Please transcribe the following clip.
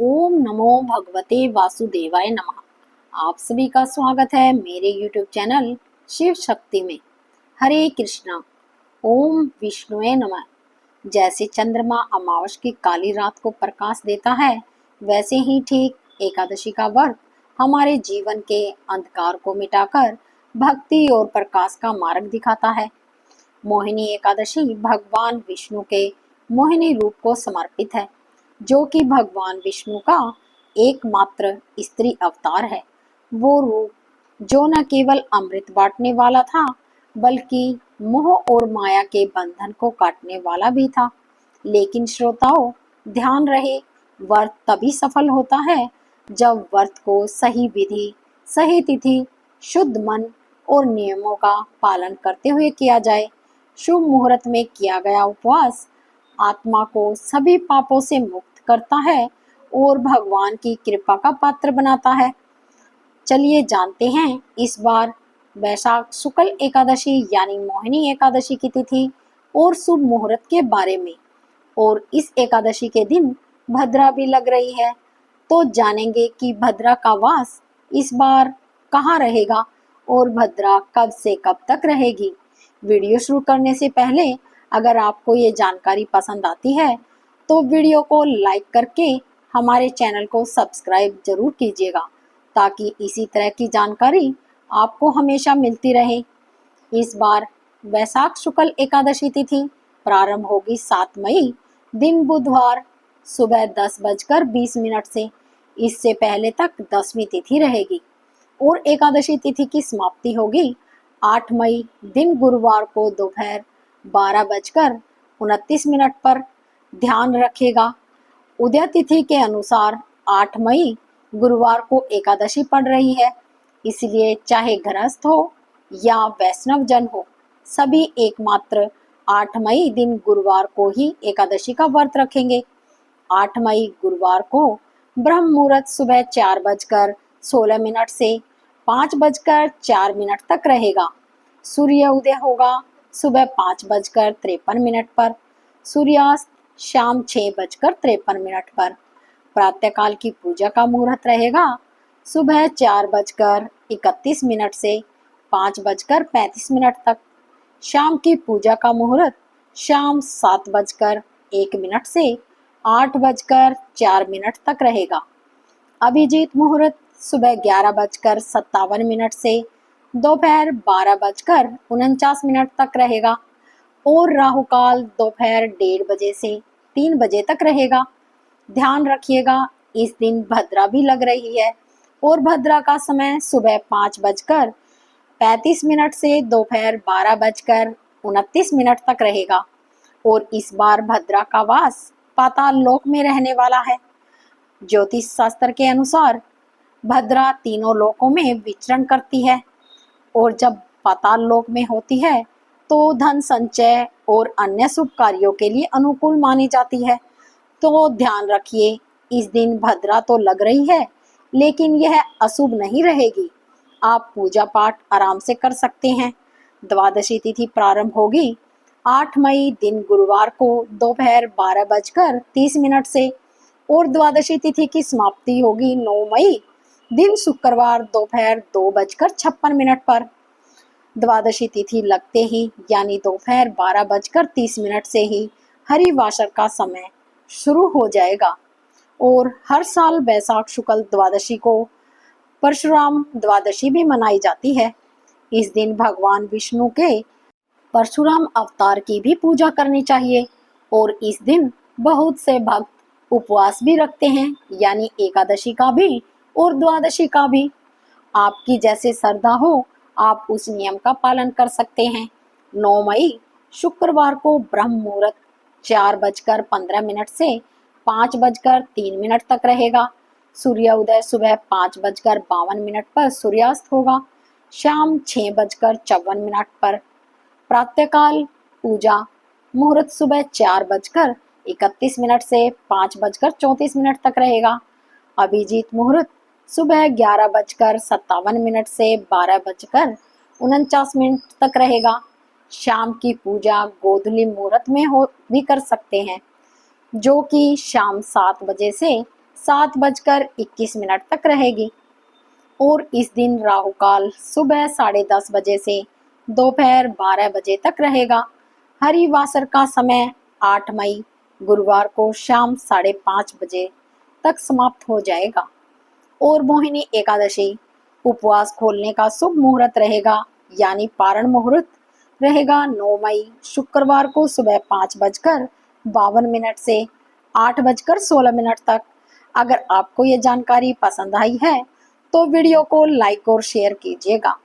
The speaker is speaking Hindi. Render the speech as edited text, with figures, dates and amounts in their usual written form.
ओम नमो भगवते वासुदेवाय नमः। आप सभी का स्वागत है मेरे YouTube चैनल शिव शक्ति में। हरे कृष्णा। ओम विष्णुवे नमः। जैसे चंद्रमा अमावस की काली रात को प्रकाश देता है, वैसे ही ठीक एकादशी का व्रत हमारे जीवन के अंधकार को मिटाकर भक्ति और प्रकाश का मार्ग दिखाता है। मोहिनी एकादशी भगवान विष्णु के मोहिनी रूप को समर्पित है, जो कि भगवान विष्णु का एकमात्र स्त्री अवतार है। वो रूप जो न केवल अमृत बांटने वाला था, बल्कि मोह और माया के बंधन को काटने वाला भी था। लेकिन श्रोताओं, ध्यान रहे, व्रत तभी सफल होता है जब व्रत को सही विधि, सही तिथि, शुद्ध मन और नियमों का पालन करते हुए किया जाए। शुभ मुहूर्त में किया गया उपवास आत्मा को सभी पापों से मुक्त करता है और भगवान की कृपा का पात्र बनाता है। चलिए जानते हैं इस बार वैशाख शुक्ल एकादशी यानी मोहिनी एकादशी की तिथि और शुभ मुहूर्त के बारे में। और इस एकादशी के दिन भद्रा भी लग रही है, तो जानेंगे कि भद्रा का वास इस बार कहाँ रहेगा और भद्रा कब से कब तक रहेगी। वीडियो शुरू करने से पहले अगर आपको ये जानकारी पसंद आती है तो वीडियो को लाइक करके हमारे चैनल को सब्सक्राइब जरूर कीजिएगा, ताकि इसी तरह की जानकारी आपको हमेशा मिलती रहे। इस बार वैशाख शुक्ल एकादशी तिथि प्रारंभ होगी 7 मई दिन बुधवार सुबह 10:20 से। इससे पहले तक 10वीं तिथि रहेगी और एकादशी तिथि की समाप्ति होगी 8 मई दिन गुरुवार को दोपहर 12:29 पर। ध्यान रखेगा, उदय तिथि के अनुसार 8 मई गुरुवार को एकादशी पड़ रही है, इसलिए चाहे गृहस्थ हो या वैष्णव जन हो, सभी एकमात्र 8 मई दिन गुरुवार को ही एकादशी का व्रत रखेंगे। 8 मई गुरुवार को ब्रह्म मुहूर्त सुबह 4:16 से 5:04 तक रहेगा। सूर्य उदय होगा सुबह 5:53 पर। सूर्यास्त शाम 6:53 पर। प्रातःकाल की पूजा का मुहूर्त रहेगा सुबह 4:31 से 5:35 तक। शाम की पूजा का मुहूर्त शाम 7:01 से 8:04 तक रहेगा। अभिजीत मुहूर्त सुबह 11:57 से दोपहर 12:49 तक रहेगा और राहु काल दोपहर 1:30 से 3 बजे तक रहेगा। ध्यान रखिएगा, इस दिन भद्रा भी लग रही है और भद्रा का समय सुबह 5:35 से दोपहर 12:29 तक रहेगा और इस बार भद्रा का वास पाताल लोक में रहने वाला है। ज्योतिष शास्त्र के अनुसार भद्रा तीनों लोकों में विचरण करती है और जब पाताल लोक में होती है तो धन संचय और अन्य शुभ कार्यों के लिए अनुकूल मानी जाती है। तो ध्यान रखिए, इस दिन भद्रा तो लग रही है, लेकिन यह अशुभ नहीं रहेगी। आप पूजा पाठ आराम से कर सकते हैं। द्वादशी तिथि प्रारंभ होगी 8 मई दिन गुरुवार को दोपहर 12:30 से और द्वादशी तिथि की समाप्ति होगी 9 मई दिन शुक्रवार दोपहर 2:56 पर। द्वादशी तिथि लगते ही यानी दोपहर 12:30 से ही हरिवासर का समय शुरू हो जाएगा और हर साल वैशाख शुक्ल द्वादशी को परशुराम द्वादशी भी मनाई जाती है। इस दिन भगवान विष्णु के परशुराम अवतार की भी पूजा करनी चाहिए और इस दिन बहुत से भक्त उपवास भी रखते हैं, यानी एकादशी का भी और द्वादशी का भी। आपकी जैसे श्रद्धा हो आप उस नियम का पालन कर सकते हैं। 9 मई शुक्रवार को ब्रह्म मुहूर्त 4:15 से 5:03 तक रहेगा। सूर्य उदय सुबह 5:52 पर सूर्यास्त होगा शाम 6:54 पर। प्रातःकाल पूजा मुहूर्त सुबह 4:31 से 5:34 तक रहेगा। अभिजीत मुहूर्त सुबह 11:57 से 12:49 तक रहेगा। शाम की पूजा गोधूली मुहूर्त में हो भी कर सकते हैं, जो कि शाम 7 बजे से 7:21 तक रहेगी और इस दिन राहु काल सुबह 10:30 बजे से दोपहर 12 बजे तक रहेगा। हरिवासर का समय 8 मई गुरुवार को शाम 5:30 बजे तक समाप्त हो जाएगा और मोहिनी एकादशी उपवास खोलने का शुभ मुहूर्त रहेगा, यानी पारण मुहूर्त रहेगा 9 मई शुक्रवार को सुबह 5:52 से 8:16 तक। अगर आपको ये जानकारी पसंद आई है तो वीडियो को लाइक और शेयर कीजिएगा।